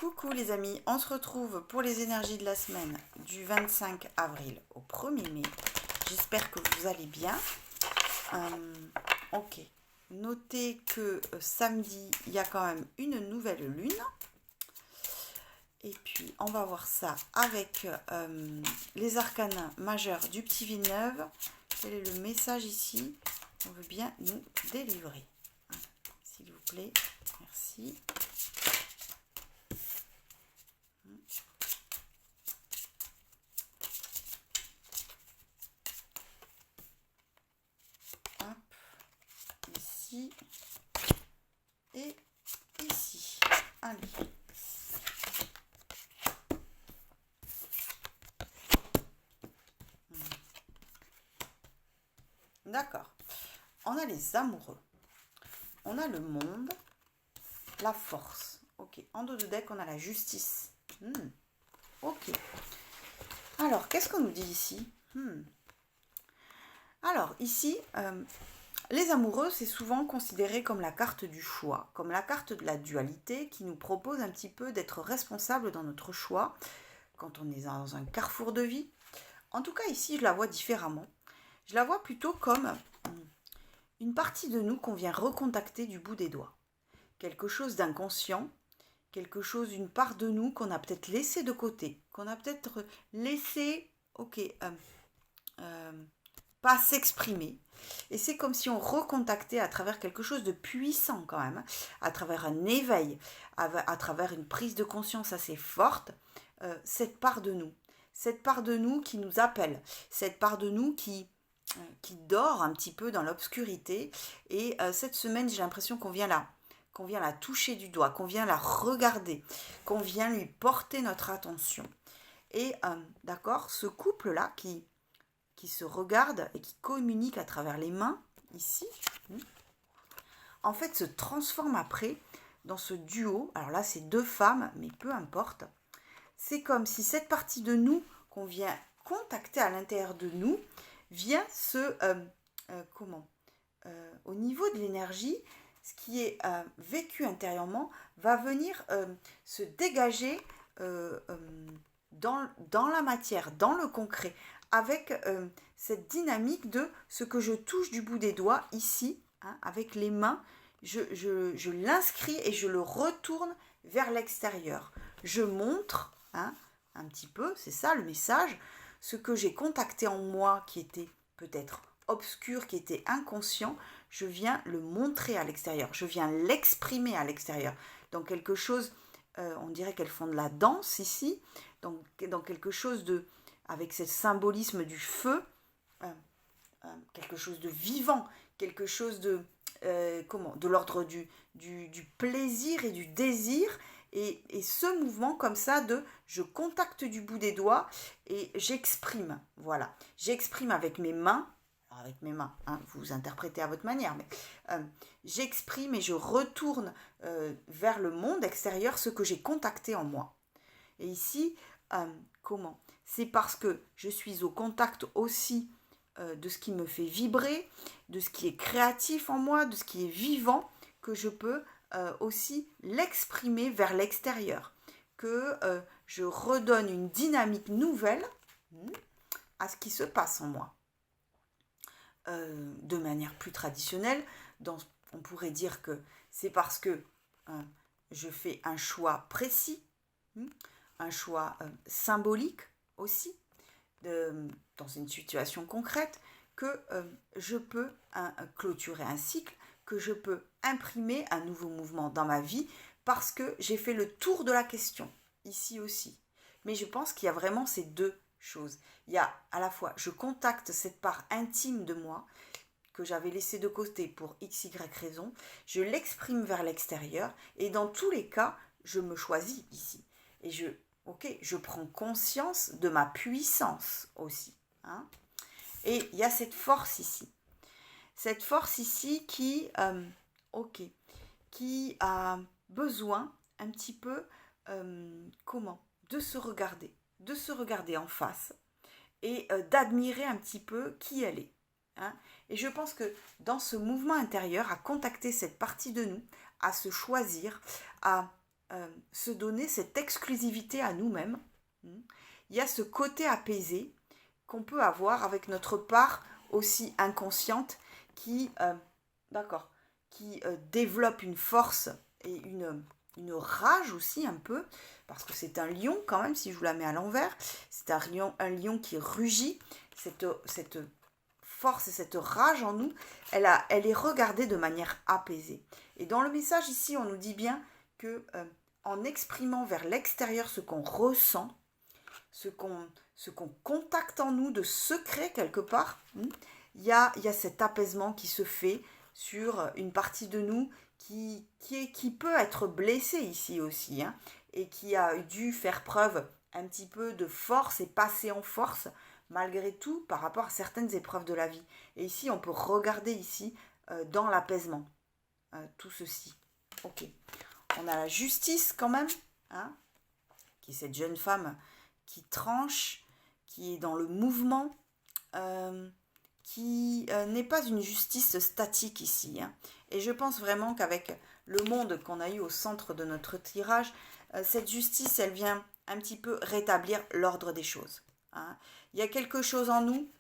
Coucou les amis, on se retrouve pour les énergies de la semaine du 25 avril au 1er mai. J'espère que vous allez bien. Ok, notez que samedi, il y a quand même une nouvelle lune. Et puis, on va voir ça avec les arcanes majeurs du Petit Villeneuve. Quel est le message ici? On veut bien nous délivrer. S'il vous plaît, merci. Ici et ici. Allez. D'accord. On a les amoureux. On a le monde. La force. Ok. En dos de deck, on a la justice. Ok. Alors, qu'est-ce qu'on nous dit ici? Alors, ici, les amoureux, c'est souvent considéré comme la carte du choix, comme la carte de la dualité qui nous propose un petit peu d'être responsable dans notre choix quand on est dans un carrefour de vie. En tout cas, ici, je la vois différemment. Je la vois plutôt comme une partie de nous qu'on vient recontacter du bout des doigts. Quelque chose d'inconscient, quelque chose, une part de nous qu'on a peut-être laissé de côté, qu'on a peut-être laissé, pas s'exprimer. Et c'est comme si on recontactait à travers quelque chose de puissant quand même, à travers un éveil, à travers une prise de conscience assez forte, cette part de nous qui nous appelle, cette part de nous qui dort un petit peu dans l'obscurité. Et cette semaine, j'ai l'impression qu'on vient la toucher du doigt, qu'on vient la regarder, qu'on vient lui porter notre attention. Et d'accord, ce couple-là qui se regarde et qui communique à travers les mains, ici, en fait se transforme après dans ce duo. Alors là, c'est deux femmes, mais peu importe. C'est comme si cette partie de nous qu'on vient contacter à l'intérieur de nous vient au niveau de l'énergie, ce qui est vécu intérieurement va venir se dégager dans la matière, dans le concret, avec cette dynamique de ce que je touche du bout des doigts ici, avec les mains, je l'inscris et je le retourne vers l'extérieur. Je montre un petit peu, c'est ça le message, ce que j'ai contacté en moi qui était peut-être obscur, qui était inconscient, je viens le montrer à l'extérieur, je viens l'exprimer à l'extérieur. Donc quelque chose, on dirait qu'elles font de la danse ici, donc dans quelque chose de, avec ce symbolisme du feu, quelque chose de vivant, quelque chose de, de l'ordre du plaisir et du désir, et ce mouvement comme ça de je contacte du bout des doigts et j'exprime, voilà, j'exprime avec mes mains, vous interprétez à votre manière, mais j'exprime et je retourne vers le monde extérieur ce que j'ai contacté en moi. Et ici, c'est parce que je suis au contact aussi de ce qui me fait vibrer, de ce qui est créatif en moi, de ce qui est vivant, que je peux aussi l'exprimer vers l'extérieur, que je redonne une dynamique nouvelle à ce qui se passe en moi. De manière plus traditionnelle, on pourrait dire que c'est parce que je fais un choix précis, un choix symbolique aussi, dans une situation concrète, que je peux clôturer un cycle, que je peux imprimer un nouveau mouvement dans ma vie, parce que j'ai fait le tour de la question, ici aussi. Mais je pense qu'il y a vraiment ces deux choses. Il y a à la fois, je contacte cette part intime de moi, que j'avais laissée de côté pour x, y raison, je l'exprime vers l'extérieur, et dans tous les cas, je me choisis ici. Et je prends conscience de ma puissance aussi. Et il y a cette force ici. Cette force ici qui a besoin un petit peu, de se regarder en face et d'admirer un petit peu qui elle est. Et je pense que dans ce mouvement intérieur, à contacter cette partie de nous, à se choisir, à se donner cette exclusivité à nous-mêmes. Il y a ce côté apaisé qu'on peut avoir avec notre part aussi inconsciente qui, développe une force et une rage aussi un peu, parce que c'est un lion quand même, si je vous la mets à l'envers, c'est un lion qui rugit, cette force et cette rage en nous, elle est regardée de manière apaisée. Et dans le message ici, on nous dit bien que en exprimant vers l'extérieur ce qu'on ressent, ce qu'on contacte en nous de secret quelque part, il y a cet apaisement qui se fait sur une partie de nous qui peut être blessée ici aussi, et qui a dû faire preuve un petit peu de force et passer en force malgré tout par rapport à certaines épreuves de la vie. Et ici, on peut regarder ici dans l'apaisement tout ceci. Ok. On a la justice quand même, qui est cette jeune femme qui tranche, qui est dans le mouvement, qui n'est pas une justice statique ici. Et je pense vraiment qu'avec le monde qu'on a eu au centre de notre tirage, cette justice, elle vient un petit peu rétablir l'ordre des choses. Il y a quelque chose en nous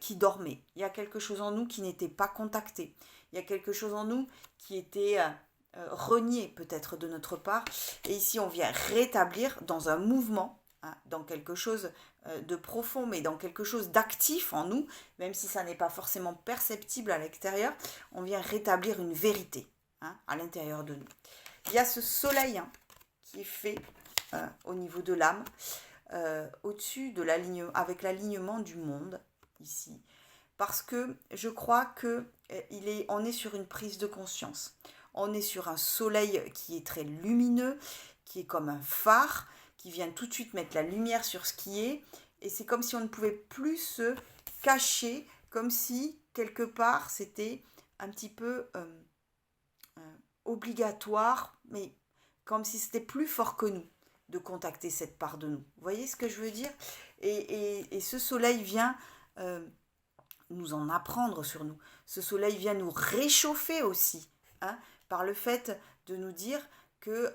qui dormait. Il y a quelque chose en nous qui n'était pas contacté. Il y a quelque chose en nous qui était renié peut-être de notre part. Et ici, on vient rétablir dans un mouvement, dans quelque chose de profond, mais dans quelque chose d'actif en nous, même si ça n'est pas forcément perceptible à l'extérieur, on vient rétablir une vérité à l'intérieur de nous. Il y a ce soleil qui est fait au niveau de l'âme, au-dessus de avec l'alignement du monde ici, parce que je crois que on est sur une prise de conscience. On est sur un soleil qui est très lumineux, qui est comme un phare, qui vient tout de suite mettre la lumière sur ce qui est, et c'est comme si on ne pouvait plus se cacher, comme si quelque part c'était un petit peu obligatoire, mais comme si c'était plus fort que nous de contacter cette part de nous. Vous voyez ce que je veux dire ? Et ce soleil vient nous en apprendre sur nous. Ce soleil vient nous réchauffer aussi, par le fait de nous dire que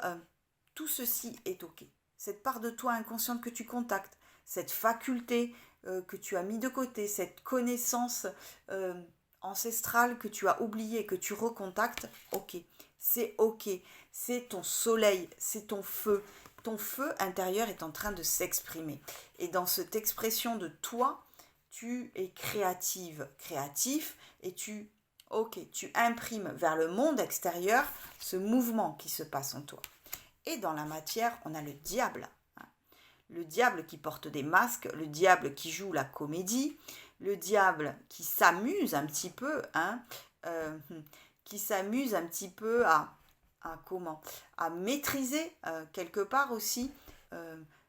tout ceci est ok. Cette part de toi inconsciente que tu contactes, cette faculté que tu as mis de côté, cette connaissance ancestrale que tu as oubliée, que tu recontactes, ok. C'est ok. C'est ton soleil, c'est ton feu. Ton feu intérieur est en train de s'exprimer. Et dans cette expression de toi, tu es créatif, et tu imprimes vers le monde extérieur ce mouvement qui se passe en toi. Et dans la matière, on a le diable. Le diable qui porte des masques, le diable qui joue la comédie, le diable qui s'amuse un petit peu, à maîtriser quelque part aussi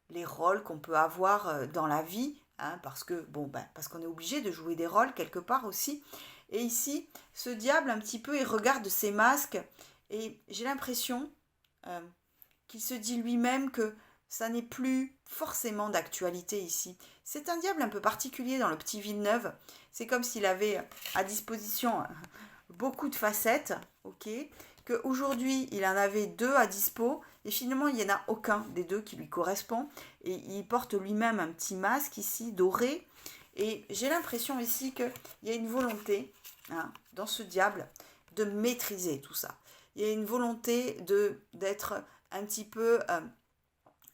les rôles qu'on peut avoir dans la vie, parce qu'on est obligé de jouer des rôles quelque part aussi. Et ici, ce diable un petit peu, il regarde ses masques et j'ai l'impression qu'il se dit lui-même que ça n'est plus forcément d'actualité ici. C'est un diable un peu particulier dans le petit Villeneuve. C'est comme s'il avait à disposition beaucoup de facettes, ok, qu'aujourd'hui il en avait 2 à dispo et finalement il n'y en a aucun des 2 qui lui correspond et il porte lui-même un petit masque ici doré et j'ai l'impression ici qu'il y a une volonté dans ce diable de maîtriser tout ça. Il y a une volonté d'être un petit peu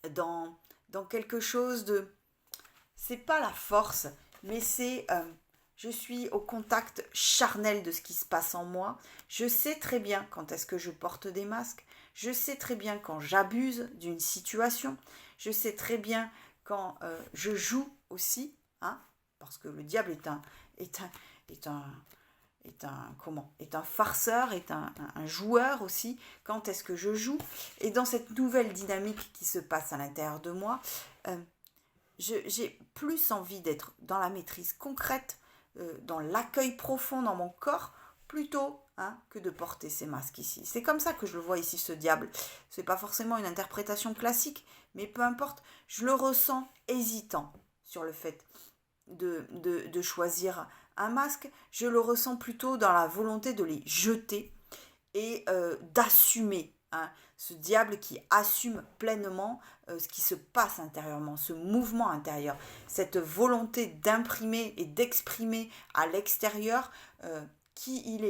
dans quelque chose de... C'est pas la force, mais c'est... je suis au contact charnel de ce qui se passe en moi. Je sais très bien quand est-ce que je porte des masques. Je sais très bien quand j'abuse d'une situation. Je sais très bien quand je joue aussi. Parce que le diable est un farceur, est un joueur aussi. Quand est-ce que je joue ? Et dans cette nouvelle dynamique qui se passe à l'intérieur de moi, j'ai plus envie d'être dans la maîtrise concrète, dans l'accueil profond dans mon corps, plutôt que de porter ces masques ici. C'est comme ça que je le vois ici, ce diable. C'est pas forcément une interprétation classique, mais peu importe, je le ressens hésitant sur le fait de choisir un masque. Je le ressens plutôt dans la volonté de les jeter et d'assumer hein, ce diable qui assume pleinement ce qui se passe intérieurement, ce mouvement intérieur, cette volonté d'imprimer et d'exprimer à l'extérieur qui il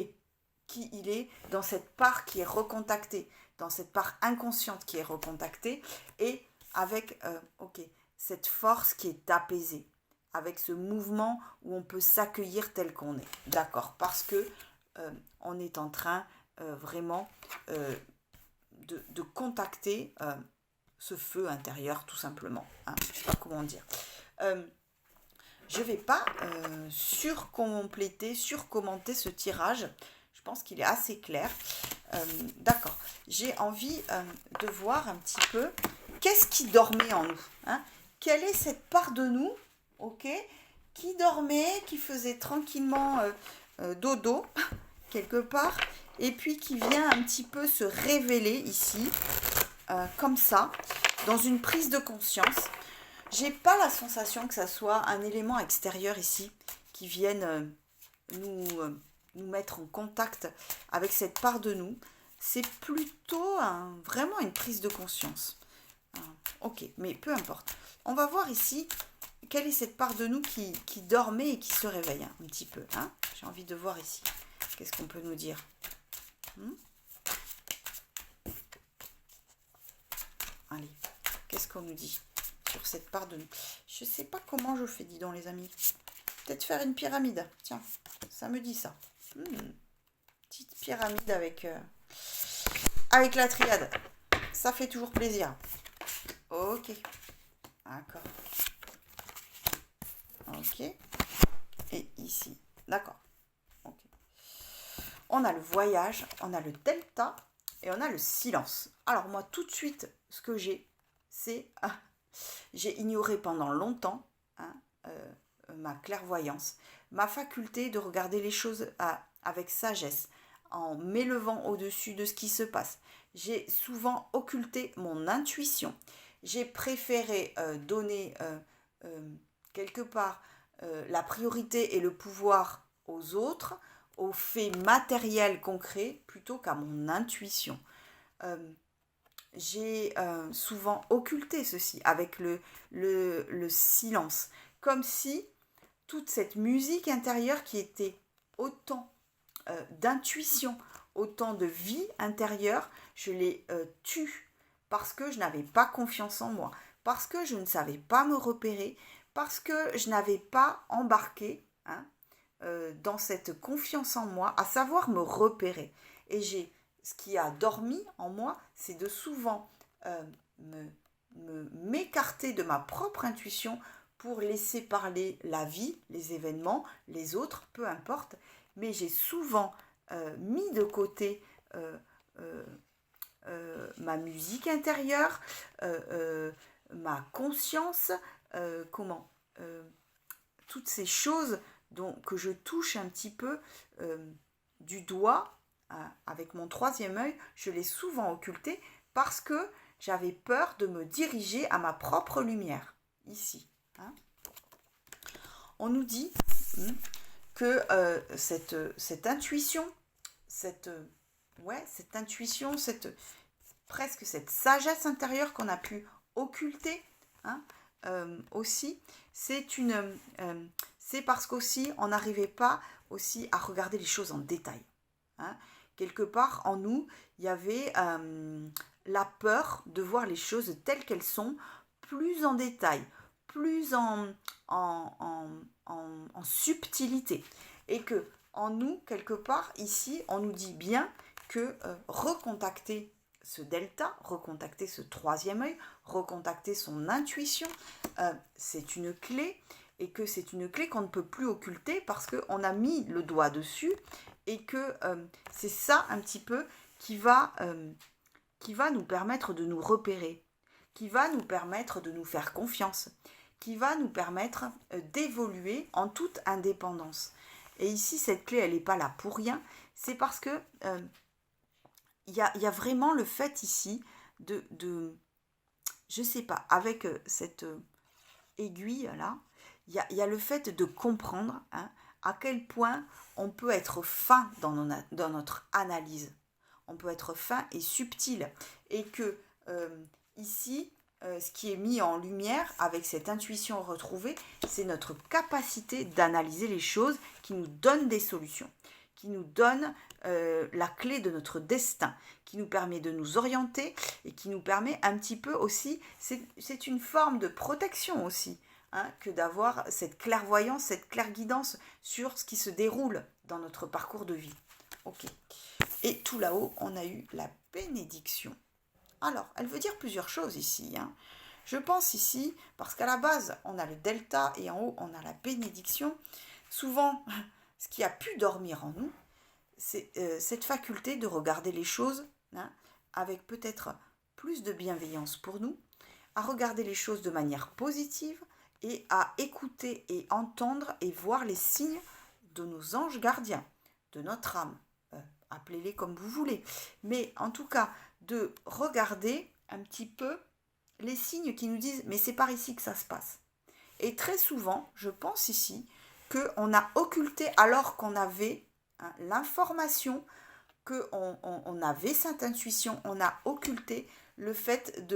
est dans cette part qui est recontactée, dans cette part inconsciente qui est recontactée, et avec cette force qui est apaisée, avec ce mouvement où on peut s'accueillir tel qu'on est. D'accord, parce que on est en train vraiment de contacter ce feu intérieur, tout simplement. Hein, je ne sais pas comment dire. Je ne vais pas surcommenter ce tirage. Je pense qu'il est assez clair. D'accord. J'ai envie de voir un petit peu qu'est-ce qui dormait en nous. Hein, quelle est cette part de nous, ok, qui dormait, qui faisait tranquillement dodo, quelque part, et puis qui vient un petit peu se révéler ici, comme ça, dans une prise de conscience. J'ai pas la sensation que ça soit un élément extérieur ici qui vienne nous mettre en contact avec cette part de nous. C'est plutôt vraiment une prise de conscience. Ok, mais peu importe. On va voir ici quelle est cette part de nous qui dormait et qui se réveille un petit peu. Hein. J'ai envie de voir ici. Qu'est-ce qu'on peut nous dire? Allez, qu'est-ce qu'on nous dit sur cette part de nous? Je ne sais pas comment je fais, dis donc les amis. Peut-être faire une pyramide. Tiens, ça me dit ça. Petite pyramide avec la triade. Ça fait toujours plaisir. Ok. D'accord. Ok. Et ici. D'accord. Ok. On a le voyage, on a le delta et on a le silence. Alors moi, tout de suite, ce que j'ai, c'est... j'ai ignoré pendant longtemps ma clairvoyance, ma faculté de regarder les choses avec sagesse, en m'élevant au-dessus de ce qui se passe. J'ai souvent occulté mon intuition. J'ai préféré donner quelque part la priorité et le pouvoir aux autres, aux faits matériels concrets, plutôt qu'à mon intuition. J'ai souvent occulté ceci avec le silence, comme si toute cette musique intérieure qui était autant d'intuition, autant de vie intérieure, je l'ai tue parce que je n'avais pas confiance en moi, parce que je ne savais pas me repérer, parce que je n'avais pas embarqué dans cette confiance en moi, à savoir me repérer. Et ce qui a dormi en moi, c'est de souvent m'écarter de ma propre intuition pour laisser parler la vie, les événements, les autres, peu importe. Mais j'ai souvent mis de côté ma musique intérieure, ma conscience, toutes ces choses que je touche un petit peu du doigt avec mon troisième œil, je l'ai souvent occulté parce que j'avais peur de me diriger à ma propre lumière, ici. Hein. On nous dit que cette intuition, cette intuition, presque cette sagesse intérieure qu'on a pu occulter aussi, c'est parce qu'aussi on n'arrivait pas aussi à regarder les choses en détail. Hein. Quelque part en nous, il y avait la peur de voir les choses telles qu'elles sont, plus en détail, plus en subtilité. Et que en nous, quelque part, ici, on nous dit bien que recontacter ce delta, recontacter ce troisième œil, recontacter son intuition, c'est une clé, et que c'est une clé qu'on ne peut plus occulter parce qu'on a mis le doigt dessus, et que c'est ça un petit peu qui va nous permettre de nous repérer, qui va nous permettre de nous faire confiance, qui va nous permettre d'évoluer en toute indépendance. Et ici, cette clé, elle n'est pas là pour rien, c'est parce que il y a vraiment le fait ici de je sais pas, avec cette aiguille là, il y a le fait de comprendre à quel point on peut être fin dans notre analyse. on peut être fin et subtil. Et que ici, ce qui est mis en lumière avec cette intuition retrouvée, c'est notre capacité d'analyser les choses qui nous donne des solutions, qui nous donne la clé de notre destin, qui nous permet de nous orienter et qui nous permet un petit peu aussi, c'est une forme de protection aussi, hein, que d'avoir cette clairvoyance, cette clairguidance sur ce qui se déroule dans notre parcours de vie. Ok. Et tout là-haut, on a eu la bénédiction. Alors, elle veut dire plusieurs choses ici, hein. Je pense ici, parce qu'à la base, on a le delta et en haut, on a la bénédiction. Souvent, ce qui a pu dormir en nous, c'est cette faculté de regarder les choses, hein, avec peut-être plus de bienveillance pour nous, à regarder les choses de manière positive et à écouter et entendre et voir les signes de nos anges gardiens, de notre âme. Appelez-les comme vous voulez. Mais en tout cas, de regarder un petit peu les signes qui nous disent « mais c'est par ici que ça se passe ». Et très souvent, je pense ici, qu'on a occulté alors qu'on avait l'information, qu'on avait cette intuition, on a occulté le fait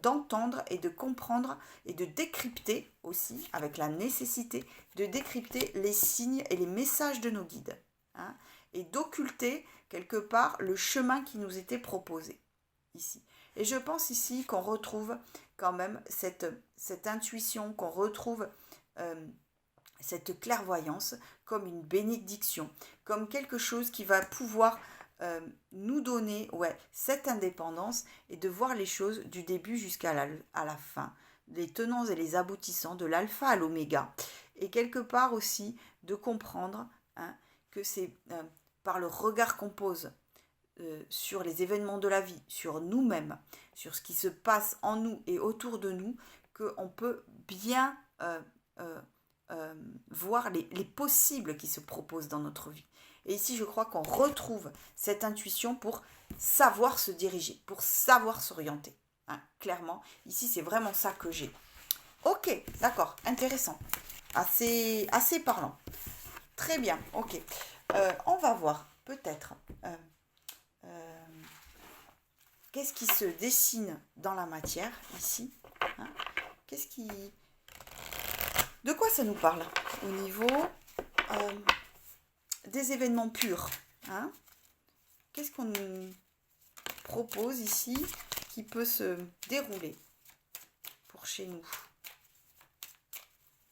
d'entendre et de comprendre et de décrypter aussi, avec la nécessité de décrypter les signes et les messages de nos guides, hein, et d'occulter quelque part le chemin qui nous était proposé ici. Et je pense ici qu'on retrouve quand même cette intuition, qu'on retrouve cette clairvoyance comme une bénédiction, comme quelque chose qui va pouvoir nous donner cette indépendance et de voir les choses du début jusqu'à la fin, les tenants et les aboutissants de l'alpha à l'oméga. Et quelque part aussi de comprendre, hein, que c'est par le regard qu'on pose sur les événements de la vie, sur nous-mêmes, sur ce qui se passe en nous et autour de nous, qu'on peut bien voir les possibles qui se proposent dans notre vie. Et ici, je crois qu'on retrouve cette intuition pour savoir se diriger, pour savoir s'orienter. Hein, clairement, ici, c'est vraiment ça que j'ai. Ok, d'accord, intéressant. Assez parlant. Très bien, ok. On va voir peut-être qu'est-ce qui se dessine dans la matière ici, hein. De quoi ça nous parle au niveau des événements purs, hein. Qu'est-ce qu'on nous propose ici qui peut se dérouler pour chez nous?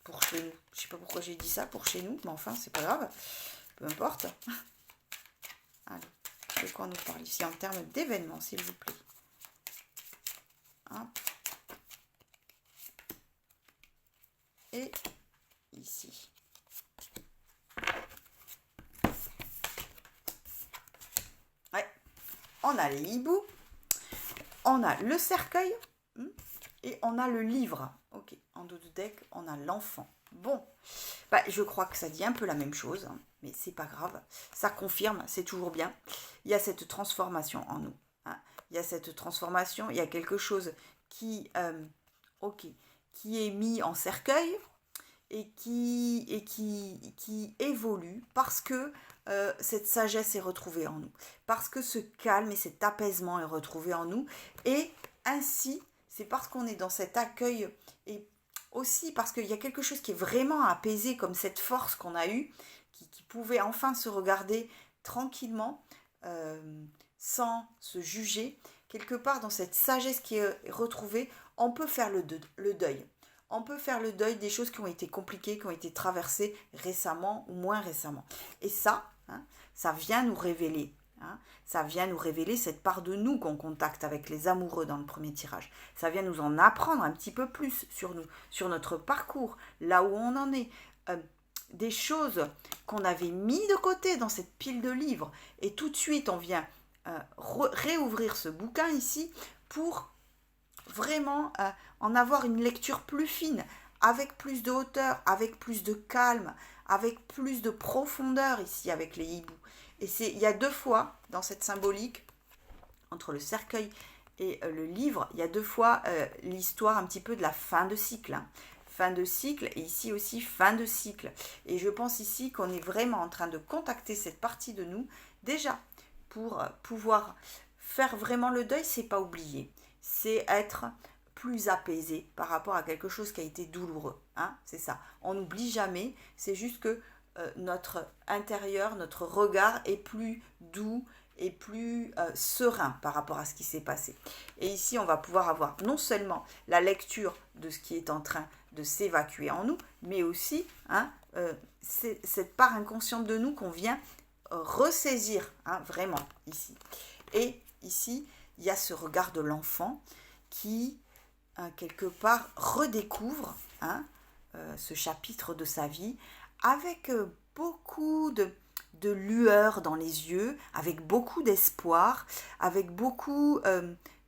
Pour chez nous. Je ne sais pas pourquoi j'ai dit ça, pour chez nous, mais enfin, c'est pas grave. Peu importe. Allez, de quoi on nous parle ici en termes d'événements, s'il vous plaît. Hop. Et ici. Ouais. On a les hiboux. On a le cercueil. Et on a le livre. Ok. En dos de deck, on a l'enfant. Bon. Je crois que ça dit un peu la même chose, hein, mais c'est pas grave. Ça confirme, c'est toujours bien. Il y a cette transformation en nous, hein. Il y a cette transformation, il y a quelque chose qui est mis en cercueil et qui évolue parce que cette sagesse est retrouvée en nous, parce que ce calme et cet apaisement est retrouvé en nous. Et ainsi, c'est parce qu'on est dans cet accueil et aussi parce qu'il y a quelque chose qui est vraiment apaisé, comme cette force qu'on a eue, qui pouvait enfin se regarder tranquillement, sans se juger. Quelque part, dans cette sagesse qui est retrouvée, on peut faire le deuil. On peut faire le deuil des choses qui ont été compliquées, qui ont été traversées récemment ou moins récemment. Et ça, hein, ça vient nous révéler. Hein, ça vient nous révéler cette part de nous qu'on contacte avec les amoureux dans le premier tirage. Ça vient nous en apprendre un petit peu plus sur nous, sur notre parcours, là où on en est. Des choses qu'on avait mis de côté dans cette pile de livres. Et tout de suite, on vient réouvrir ce bouquin ici pour vraiment en avoir une lecture plus fine, avec plus de hauteur, avec plus de calme, avec plus de profondeur ici avec les hiboux. Et il y a deux fois dans cette symbolique, entre le cercueil et le livre, il y a deux fois l'histoire un petit peu de la fin de cycle. Hein. Fin de cycle et ici aussi fin de cycle. Et je pense ici qu'on est vraiment en train de contacter cette partie de nous, déjà, pour pouvoir faire vraiment le deuil, c'est pas oublier, c'est être plus apaisé par rapport à quelque chose qui a été douloureux, hein, c'est ça. On n'oublie jamais, c'est juste que notre intérieur, notre regard est plus doux et plus serein par rapport à ce qui s'est passé. Et ici, on va pouvoir avoir non seulement la lecture de ce qui est en train de s'évacuer en nous, mais aussi hein, cette part inconsciente de nous qu'on vient ressaisir, hein, vraiment, ici. Et ici, il y a ce regard de l'enfant qui, quelque part, redécouvre hein, ce chapitre de sa vie avec beaucoup de lueur dans les yeux, avec beaucoup d'espoir, avec beaucoup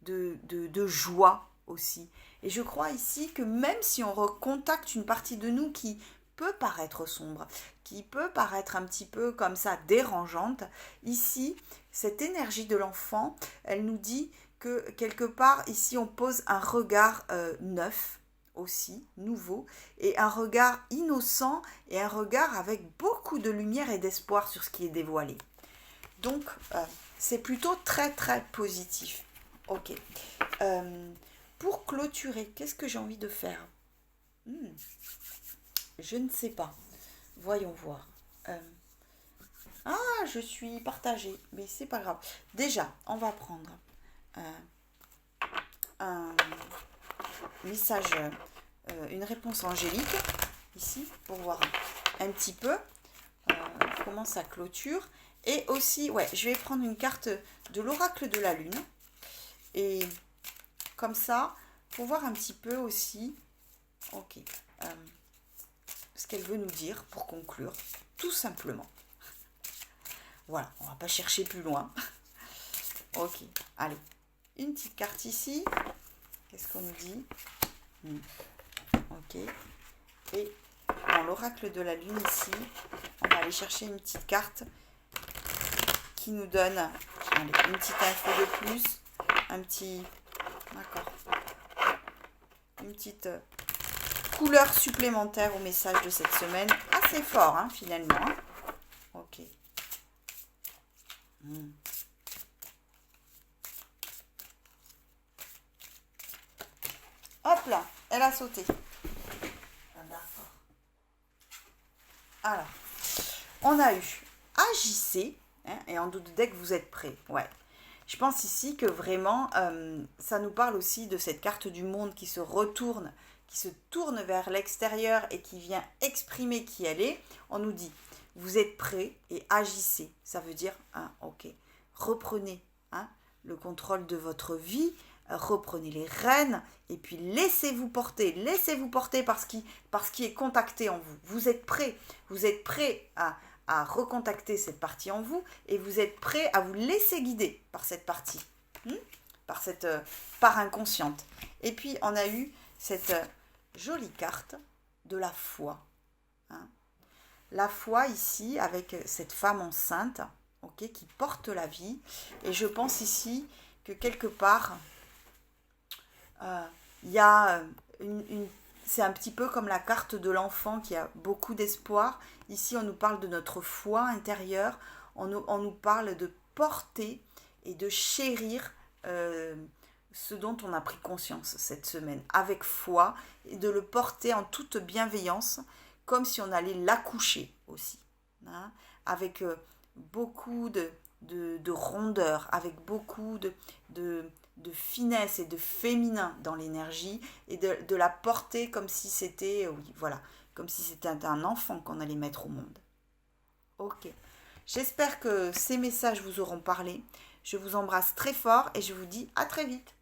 de joie aussi. Et je crois ici que même si on recontacte une partie de nous qui peut paraître sombre, qui peut paraître un petit peu comme ça dérangeante, ici, cette énergie de l'enfant, elle nous dit que quelque part, ici, on pose un regard neuf, aussi, nouveau, et un regard innocent et un regard avec beaucoup de lumière et d'espoir sur ce qui est dévoilé. Donc, c'est plutôt très très positif. Ok. Pour clôturer, qu'est-ce que j'ai envie de faire Je ne sais pas. Voyons voir. Je suis partagée, mais c'est pas grave. Déjà, on va prendre un message, une réponse angélique, ici, pour voir un petit peu comment ça clôture. Et aussi, ouais, je vais prendre une carte de l'oracle de la lune. Et comme ça, pour voir un petit peu aussi, ok, ce qu'elle veut nous dire pour conclure, tout simplement. Voilà, on va pas chercher plus loin. Ok, allez, une petite carte ici. Qu'est-ce qu'on nous dit Ok. Et dans l'oracle de la lune ici, on va aller chercher une petite carte qui nous donne allez, une petite info de plus, un petit... D'accord. Une petite couleur supplémentaire au message de cette semaine. Assez fort, hein, finalement. Hein. Ok. Hop là, elle a sauté. Alors, on a eu agissez, hein, et en doute dès que vous êtes prêts. Ouais. Je pense ici que vraiment, ça nous parle aussi de cette carte du monde qui se retourne, qui se tourne vers l'extérieur et qui vient exprimer qui elle est. On nous dit, vous êtes prêts et agissez. Ça veut dire, hein, ok, reprenez hein, le contrôle de votre vie, reprenez les rênes et puis laissez-vous porter par ce qui est contacté en vous. Vous êtes prêts à recontacter cette partie en vous et vous êtes prêts à vous laisser guider par cette partie, par cette part inconsciente. Et puis on a eu cette jolie carte de la foi. Hein. La foi ici avec cette femme enceinte, okay, qui porte la vie. Et je pense ici que quelque part, il y a c'est un petit peu comme la carte de l'enfant qui a beaucoup d'espoir. Ici, on nous parle de notre foi intérieure. On nous parle de porter et de chérir ce dont on a pris conscience cette semaine avec foi et de le porter en toute bienveillance comme si on allait l'accoucher aussi. Hein, avec beaucoup de rondeur, avec beaucoup de finesse et de féminin dans l'énergie et de la porter comme si c'était, oui, voilà, comme si c'était un enfant qu'on allait mettre au monde. Ok. J'espère que ces messages vous auront parlé. Je vous embrasse très fort et je vous dis à très vite.